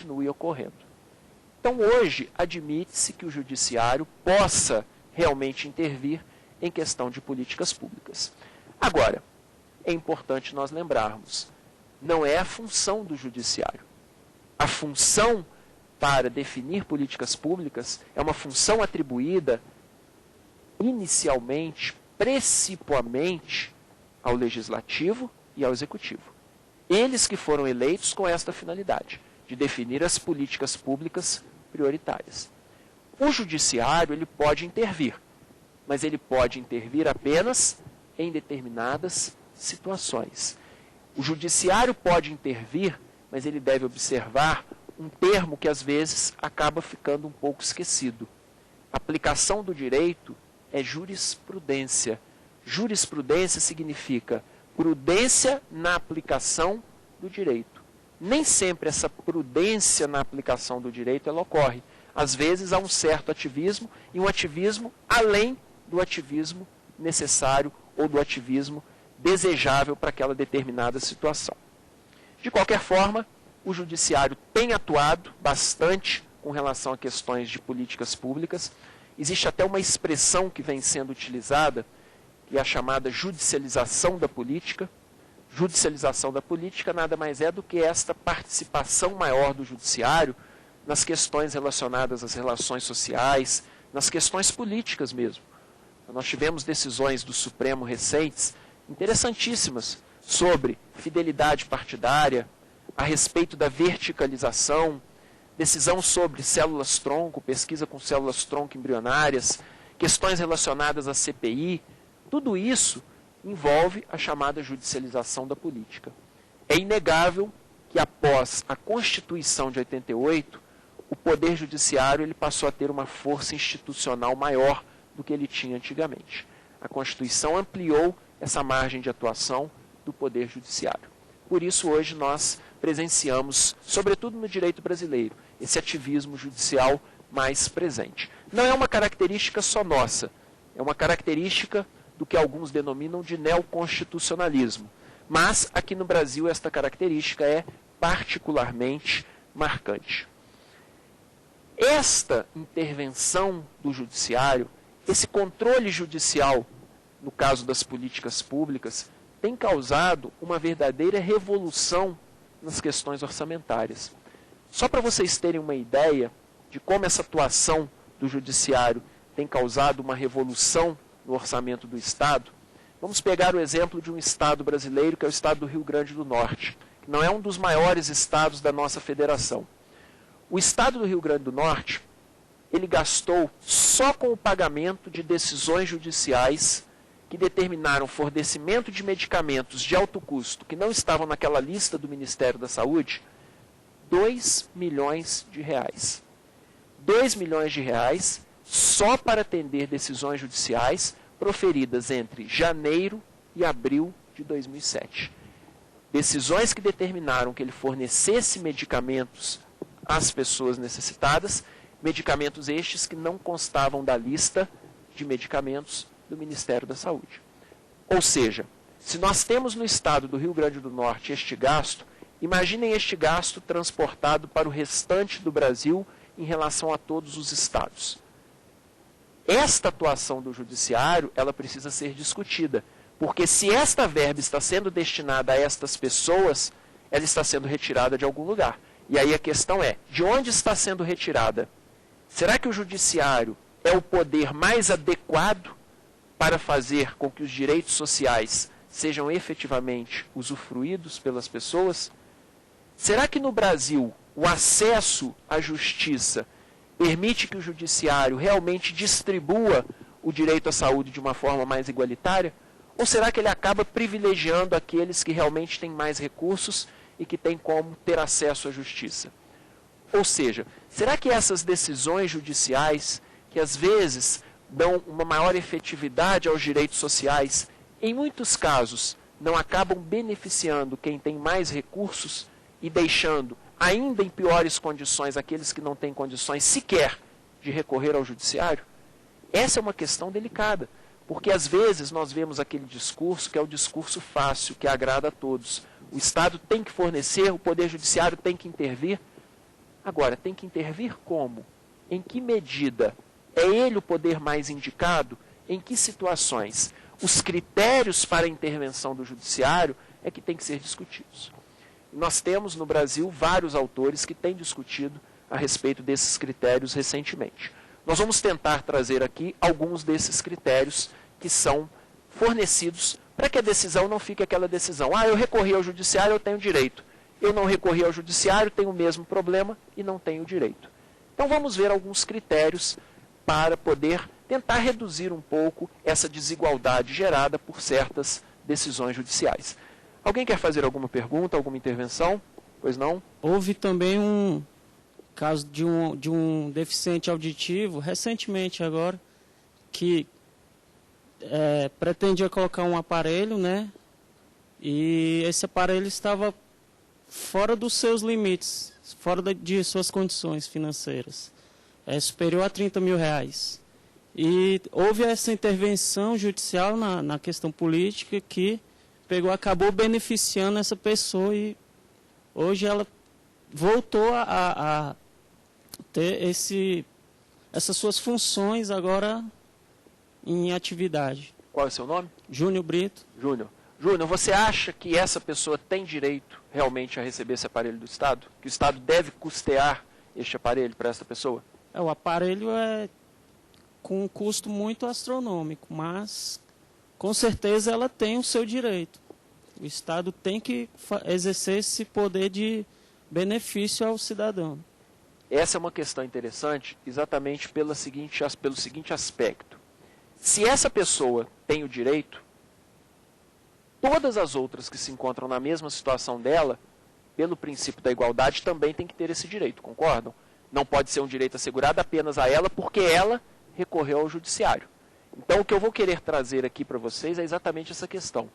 continue ocorrendo. Então, hoje, admite-se que o judiciário possa realmente intervir em questão de políticas públicas. Agora, é importante nós lembrarmos, não é a função do judiciário. A função para definir políticas públicas é uma função atribuída inicialmente, principalmente, ao Legislativo e ao Executivo. Eles que foram eleitos com esta finalidade, de definir as políticas públicas prioritárias. O Judiciário ele pode intervir, mas ele pode intervir apenas em determinadas situações. O Judiciário pode intervir, mas ele deve observar um termo que às vezes acaba ficando um pouco esquecido. A aplicação do direito é jurisprudência. Jurisprudência significa prudência na aplicação do direito. Nem sempre essa prudência na aplicação do direito ela ocorre. Às vezes há um certo ativismo e um ativismo além do ativismo necessário ou do ativismo desejável para aquela determinada situação. De qualquer forma, o Judiciário tem atuado bastante com relação a questões de políticas públicas. Existe até uma expressão que vem sendo utilizada, que é a chamada judicialização da política. Judicialização da política nada mais é do que esta participação maior do Judiciário nas questões relacionadas às relações sociais, nas questões políticas mesmo. Nós tivemos decisões do Supremo recentes, interessantíssimas, sobre fidelidade partidária, a respeito da verticalização, decisão sobre células-tronco, pesquisa com células-tronco embrionárias, questões relacionadas à CPI, tudo isso envolve a chamada judicialização da política. É inegável que após a Constituição de 88, o Poder Judiciário ele passou a ter uma força institucional maior do que ele tinha antigamente. A Constituição ampliou essa margem de atuação do Poder Judiciário. Por isso, hoje, nós presenciamos, sobretudo no direito brasileiro, esse ativismo judicial mais presente. Não é uma característica só nossa, é uma característica do que alguns denominam de neoconstitucionalismo. Mas, aqui no Brasil, esta característica é particularmente marcante. Esta intervenção do judiciário, esse controle judicial, no caso das políticas públicas, tem causado uma verdadeira revolução nas questões orçamentárias. Só para vocês terem uma ideia de como essa atuação do judiciário tem causado uma revolução no orçamento do Estado, vamos pegar o exemplo de um Estado brasileiro, que é o Estado do Rio Grande do Norte, que não é um dos maiores estados da nossa federação. O Estado do Rio Grande do Norte, ele gastou só com o pagamento de decisões judiciais que determinaram fornecimento de medicamentos de alto custo, que não estavam naquela lista do Ministério da Saúde, 2 milhões de reais. 2 milhões de reais só para atender decisões judiciais proferidas entre janeiro e abril de 2007. Decisões que determinaram que ele fornecesse medicamentos às pessoas necessitadas, medicamentos estes que não constavam da lista de medicamentos do Ministério da Saúde. Ou seja, se nós temos no estado do Rio Grande do Norte este gasto, imaginem este gasto transportado para o restante do Brasil em relação a todos os estados. Esta atuação do judiciário, ela precisa ser discutida, porque se esta verba está sendo destinada a estas pessoas, ela está sendo retirada de algum lugar. E aí a questão é, de onde está sendo retirada? Será que o judiciário é o poder mais adequado para fazer com que os direitos sociais sejam efetivamente usufruídos pelas pessoas? Será que no Brasil o acesso à justiça permite que o judiciário realmente distribua o direito à saúde de uma forma mais igualitária? Ou será que ele acaba privilegiando aqueles que realmente têm mais recursos e que têm como ter acesso à justiça? Ou seja, será que essas decisões judiciais, que às vezes dão uma maior efetividade aos direitos sociais, em muitos casos não acabam beneficiando quem tem mais recursos e deixando ainda em piores condições aqueles que não têm condições sequer de recorrer ao judiciário? Essa é uma questão delicada, porque às vezes nós vemos aquele discurso que é o discurso fácil, que agrada a todos. O Estado tem que fornecer, o Poder Judiciário tem que intervir. Agora, tem que intervir como? Em que medida? É ele o poder mais indicado? Em que situações? Os critérios para a intervenção do judiciário é que tem que ser discutidos. Nós temos no Brasil vários autores que têm discutido a respeito desses critérios recentemente. Nós vamos tentar trazer aqui alguns desses critérios que são fornecidos para que a decisão não fique aquela decisão. Eu recorri ao judiciário, eu tenho direito. Eu não recorri ao judiciário, tenho o mesmo problema e não tenho direito. Então vamos ver alguns critérios para poder tentar reduzir um pouco essa desigualdade gerada por certas decisões judiciais. Alguém quer fazer alguma pergunta, alguma intervenção? Pois não? Houve também um caso de um deficiente auditivo, recentemente agora, que pretendia colocar um aparelho, né? E esse aparelho estava fora dos seus limites, fora de suas condições financeiras. É superior a R$30 mil. E houve essa intervenção judicial na questão política que acabou beneficiando essa pessoa e hoje ela voltou a ter essas suas funções agora em atividade. Qual é o seu nome? Júnior Brito. Júnior, você acha que essa pessoa tem direito realmente a receber esse aparelho do Estado? Que o Estado deve custear este aparelho para essa pessoa? O aparelho é com um custo muito astronômico, mas com certeza ela tem o seu direito. O Estado tem que exercer esse poder de benefício ao cidadão. Essa é uma questão interessante exatamente pelo seguinte aspecto. Se essa pessoa tem o direito, todas as outras que se encontram na mesma situação dela, pelo princípio da igualdade, também tem que ter esse direito, concordam? Não pode ser um direito assegurado apenas a ela, porque ela recorreu ao judiciário. Então, o que eu vou querer trazer aqui para vocês é exatamente essa questão.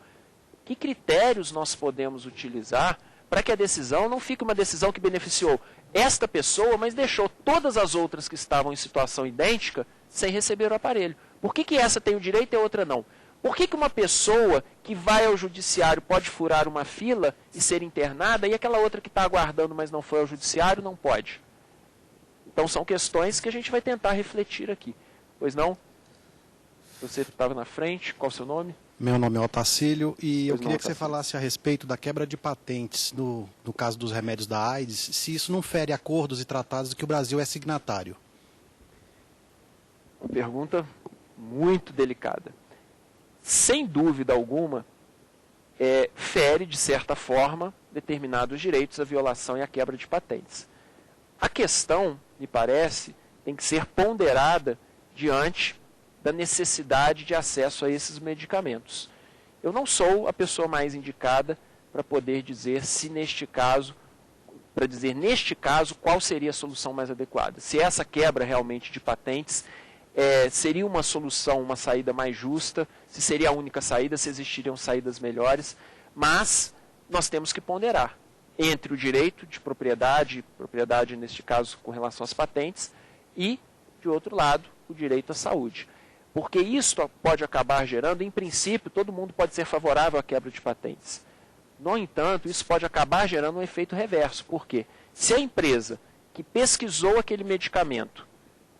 Que critérios nós podemos utilizar para que a decisão não fique uma decisão que beneficiou esta pessoa, mas deixou todas as outras que estavam em situação idêntica sem receber o aparelho? Por que essa tem o direito e a outra não? Por que uma pessoa que vai ao judiciário pode furar uma fila e ser internada e aquela outra que está aguardando, mas não foi ao judiciário, não pode? Então são questões que a gente vai tentar refletir aqui. Pois não? Você estava na frente, qual o seu nome? Meu nome é Otacílio e eu queria que você falasse a respeito da quebra de patentes no caso dos remédios da AIDS, se isso não fere acordos e tratados que o Brasil é signatário. Uma pergunta muito delicada. Sem dúvida alguma, fere, de certa forma, determinados direitos, a violação e a quebra de patentes. A questão, me parece, tem que ser ponderada diante da necessidade de acesso a esses medicamentos. Eu não sou a pessoa mais indicada para poder dizer se neste caso, qual seria a solução mais adequada. Se essa quebra realmente de patentes seria uma solução, uma saída mais justa, se seria a única saída, se existiriam saídas melhores, mas nós temos que ponderar entre o direito de propriedade neste caso com relação às patentes, e, de outro lado, o direito à saúde. Porque isso pode acabar gerando, em princípio, todo mundo pode ser favorável à quebra de patentes. No entanto, isso pode acabar gerando um efeito reverso. Por quê? Se a empresa que pesquisou aquele medicamento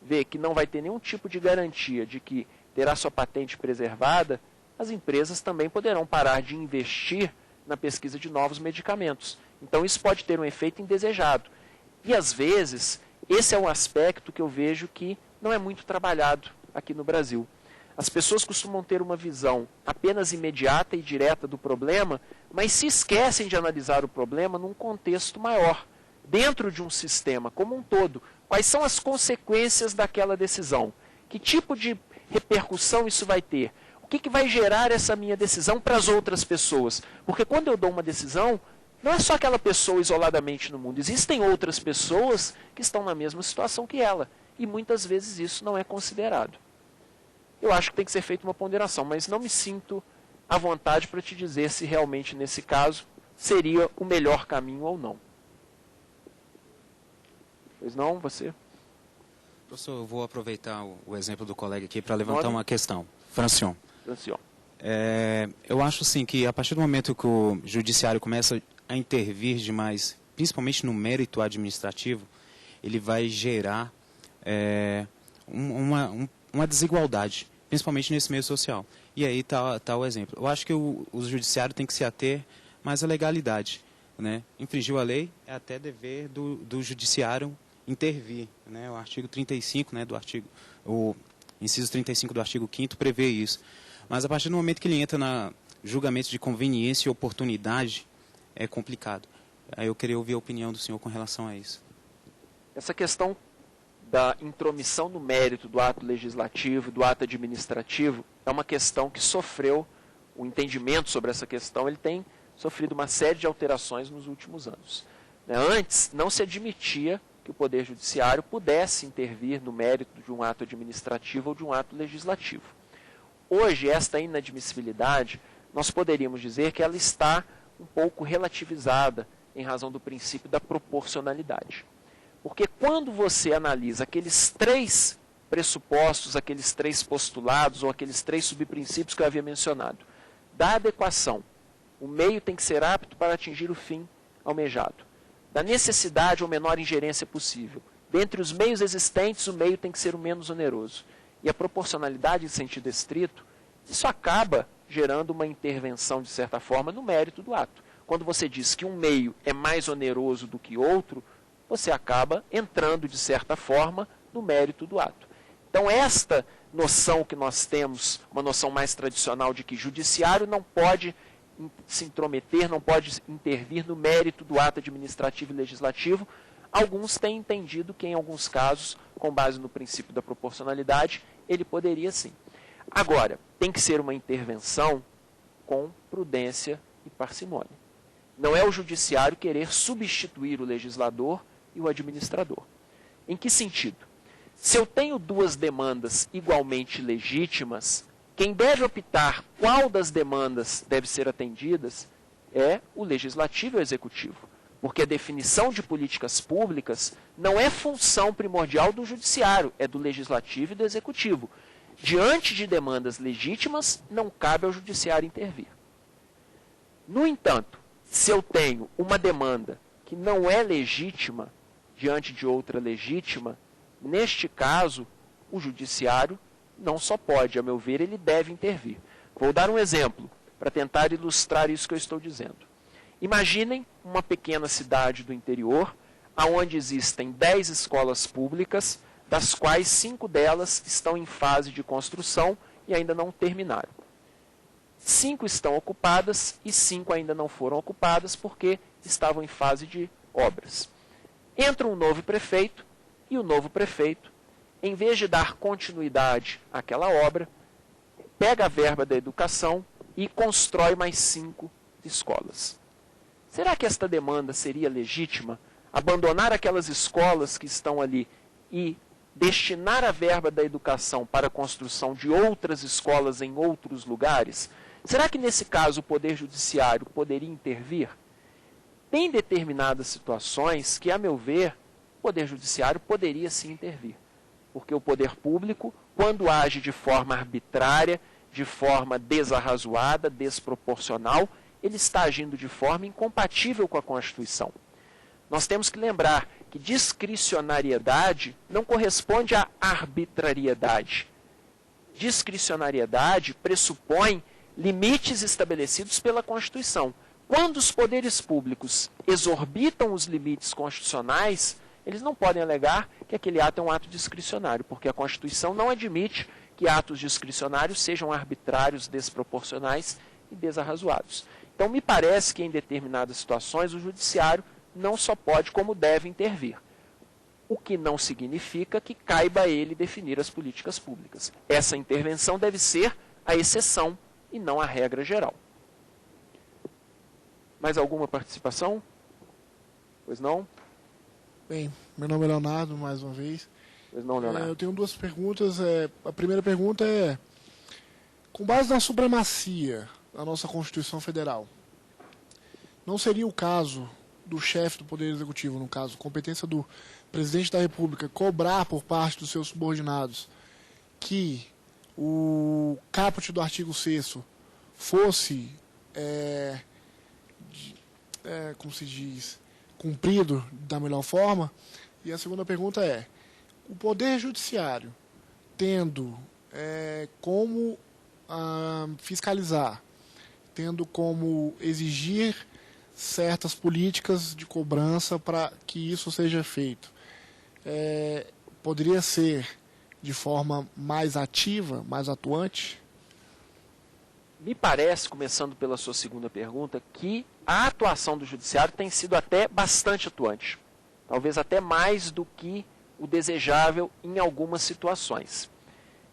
vê que não vai ter nenhum tipo de garantia de que terá sua patente preservada, as empresas também poderão parar de investir na pesquisa de novos medicamentos. Então, isso pode ter um efeito indesejado. E, às vezes, esse é um aspecto que eu vejo que não é muito trabalhado aqui no Brasil. As pessoas costumam ter uma visão apenas imediata e direta do problema, mas se esquecem de analisar o problema num contexto maior, dentro de um sistema como um todo. Quais são as consequências daquela decisão? Que tipo de repercussão isso vai ter? O que vai gerar essa minha decisão para as outras pessoas? Porque quando eu dou uma decisão, não é só aquela pessoa isoladamente no mundo. Existem outras pessoas que estão na mesma situação que ela. E muitas vezes isso não é considerado. Eu acho que tem que ser feita uma ponderação, mas não me sinto à vontade para te dizer se realmente nesse caso seria o melhor caminho ou não. Pois não, você? Professor, eu vou aproveitar o exemplo do colega aqui para levantar uma questão. Francion. Eu acho assim que a partir do momento que o judiciário começa a intervir demais, principalmente no mérito administrativo, ele vai gerar uma desigualdade, principalmente nesse meio social. E aí está o exemplo. Eu acho que o judiciário tem que se ater mais à legalidade, né? Infringiu a lei, é até dever do judiciário intervir, né? O artigo 35, né, o inciso 35 do artigo 5º prevê isso. Mas a partir do momento que ele entra na julgamento de conveniência e oportunidade, é complicado. Aí eu queria ouvir a opinião do senhor com relação a isso. Essa questão da intromissão no mérito do ato legislativo, do ato administrativo, é uma questão que sofreu, o entendimento sobre essa questão, ele tem sofrido uma série de alterações nos últimos anos. Antes, não se admitia que o Poder Judiciário pudesse intervir no mérito de um ato administrativo ou de um ato legislativo. Hoje, esta inadmissibilidade, nós poderíamos dizer que ela está um pouco relativizada em razão do princípio da proporcionalidade. Porque quando você analisa aqueles 3 pressupostos, aqueles 3 postulados ou aqueles 3 subprincípios que eu havia mencionado, da adequação, o meio tem que ser apto para atingir o fim almejado. Da necessidade ou menor ingerência possível. Dentre os meios existentes, o meio tem que ser o menos oneroso. E a proporcionalidade em sentido estrito, isso acaba gerando uma intervenção, de certa forma, no mérito do ato. Quando você diz que um meio é mais oneroso do que outro, você acaba entrando, de certa forma, no mérito do ato. Então, esta noção que nós temos, uma noção mais tradicional de que judiciário não pode se intrometer, não pode intervir no mérito do ato administrativo e legislativo, alguns têm entendido que, em alguns casos, com base no princípio da proporcionalidade, ele poderia sim. Agora, tem que ser uma intervenção com prudência e parcimônia. Não é o judiciário querer substituir o legislador e o administrador. Em que sentido? Se eu tenho 2 demandas igualmente legítimas, quem deve optar qual das demandas deve ser atendidas é o legislativo e o executivo. Porque a definição de políticas públicas não é função primordial do judiciário, é do legislativo e do executivo. Diante de demandas legítimas, não cabe ao judiciário intervir. No entanto, se eu tenho uma demanda que não é legítima diante de outra legítima, neste caso, o judiciário não só pode, a meu ver, ele deve intervir. Vou dar um exemplo para tentar ilustrar isso que eu estou dizendo. Imaginem uma pequena cidade do interior, onde existem 10 escolas públicas, das quais 5 delas estão em fase de construção e ainda não terminaram. 5 estão ocupadas e 5 ainda não foram ocupadas porque estavam em fase de obras. Entra um novo prefeito e o novo prefeito, em vez de dar continuidade àquela obra, pega a verba da educação e constrói mais 5 escolas. Será que esta demanda seria legítima? Abandonar aquelas escolas que estão ali e destinar a verba da educação para a construção de outras escolas em outros lugares? Será que nesse caso o Poder Judiciário poderia intervir? Tem determinadas situações que, a meu ver, o Poder Judiciário poderia sim intervir. Porque o poder público, quando age de forma arbitrária, de forma desarrazoada, desproporcional, ele está agindo de forma incompatível com a Constituição. Nós temos que lembrar que discricionariedade não corresponde à arbitrariedade. Discricionariedade pressupõe limites estabelecidos pela Constituição. Quando os poderes públicos exorbitam os limites constitucionais, eles não podem alegar que aquele ato é um ato discricionário, porque a Constituição não admite que atos discricionários sejam arbitrários, desproporcionais e desarrazoados. Então, me parece que em determinadas situações o judiciário não só pode, como deve intervir. O que não significa que caiba a ele definir as políticas públicas. Essa intervenção deve ser a exceção e não a regra geral. Mais alguma participação? Pois não? Bem, meu nome é Leonardo, mais uma vez. Pois não, Leonardo. Eu tenho 2 perguntas. A primeira pergunta é, com base na supremacia da nossa Constituição Federal, não seria o caso do chefe do Poder Executivo, no caso, competência do Presidente da República, cobrar por parte dos seus subordinados que o caput do artigo 6º fosse, como se diz, cumprido da melhor forma, E a segunda pergunta é, o Poder Judiciário, tendo como fiscalizar, tendo como exigir certas políticas de cobrança para que isso seja feito, poderia ser de forma mais ativa, mais atuante? Me parece, começando pela sua segunda pergunta, que a atuação do judiciário tem sido até bastante atuante. Talvez até mais do que o desejável em algumas situações.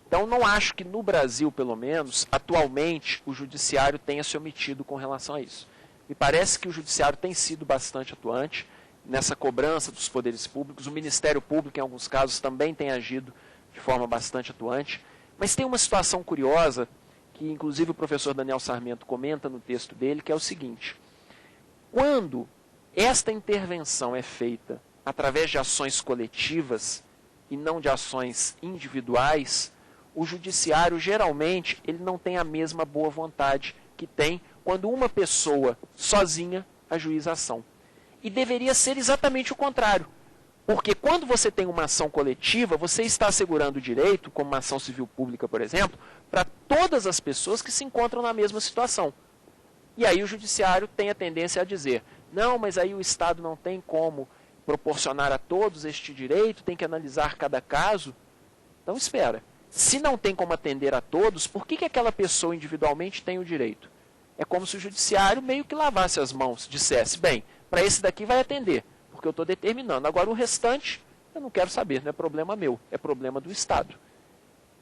Então, não acho que no Brasil, pelo menos, atualmente, o judiciário tenha se omitido com relação a isso. Me parece que o judiciário tem sido bastante atuante nessa cobrança dos poderes públicos. O Ministério Público, em alguns casos, também tem agido de forma bastante atuante. Mas tem uma situação curiosa que inclusive o professor Daniel Sarmento comenta no texto dele, que é o seguinte: quando esta intervenção é feita através de ações coletivas e não de ações individuais, o judiciário geralmente ele não tem a mesma boa vontade que tem quando uma pessoa sozinha ajuiza a ação. E deveria ser exatamente o contrário. Porque quando você tem uma ação coletiva, você está assegurando o direito, como uma ação civil pública, por exemplo, para todas as pessoas que se encontram na mesma situação. E aí o judiciário tem a tendência a dizer, não, mas aí o Estado não tem como proporcionar a todos este direito, tem que analisar cada caso. Então espera, se não tem como atender a todos, por que aquela pessoa individualmente tem o direito? É como se o judiciário meio que lavasse as mãos, dissesse, bem, para esse daqui vai atender, porque eu estou determinando. Agora o restante, eu não quero saber, não é problema meu, é problema do Estado.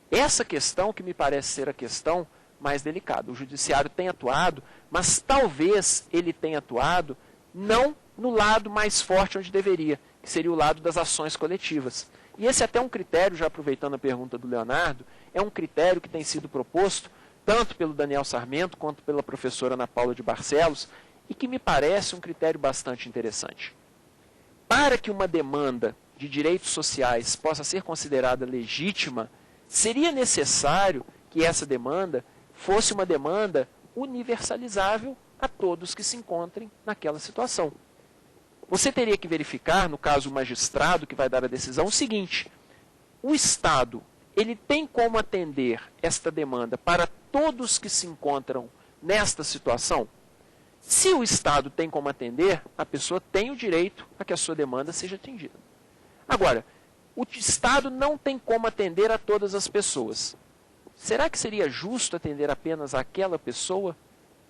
Essa questão que me parece ser a questão mais delicada. O judiciário tem atuado, mas talvez ele tenha atuado não no lado mais forte onde deveria, que seria o lado das ações coletivas. E esse é até um critério, já aproveitando a pergunta do Leonardo, é um critério que tem sido proposto tanto pelo Daniel Sarmento quanto pela professora Ana Paula de Barcelos, e que me parece um critério bastante interessante. Para que uma demanda de direitos sociais possa ser considerada legítima, seria necessário que essa demanda fosse uma demanda universalizável a todos que se encontrem naquela situação. Você teria que verificar, no caso o magistrado que vai dar a decisão, o seguinte: o Estado, ele tem como atender esta demanda para todos que se encontram nesta situação? Se o Estado tem como atender, a pessoa tem o direito a que a sua demanda seja atendida. Agora, o Estado não tem como atender a todas as pessoas. Será que seria justo atender apenas àquela pessoa?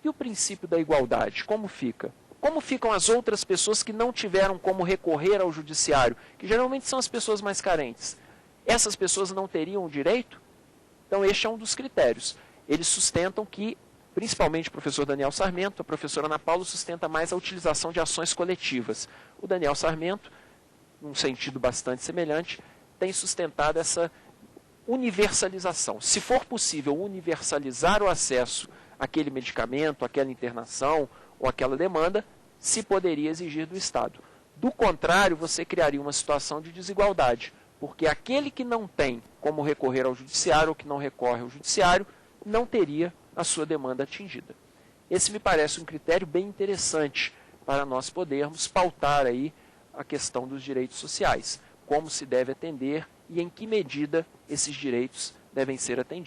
E o princípio da igualdade, como fica? Como ficam as outras pessoas que não tiveram como recorrer ao judiciário, que geralmente são as pessoas mais carentes? Essas pessoas não teriam o direito? Então, este é um dos critérios. Eles sustentam que, principalmente o professor Daniel Sarmento, a professora Ana Paula sustenta mais a utilização de ações coletivas. O Daniel Sarmento, num sentido bastante semelhante, tem sustentado essa universalização. Se for possível universalizar o acesso àquele medicamento, àquela internação ou àquela demanda, se poderia exigir do Estado. Do contrário, você criaria uma situação de desigualdade, porque aquele que não tem como recorrer ao judiciário ou que não recorre ao judiciário, não teria a sua demanda atingida. Esse me parece um critério bem interessante para nós podermos pautar aí a questão dos direitos sociais, como se deve atender e em que medida esses direitos devem ser atendidos.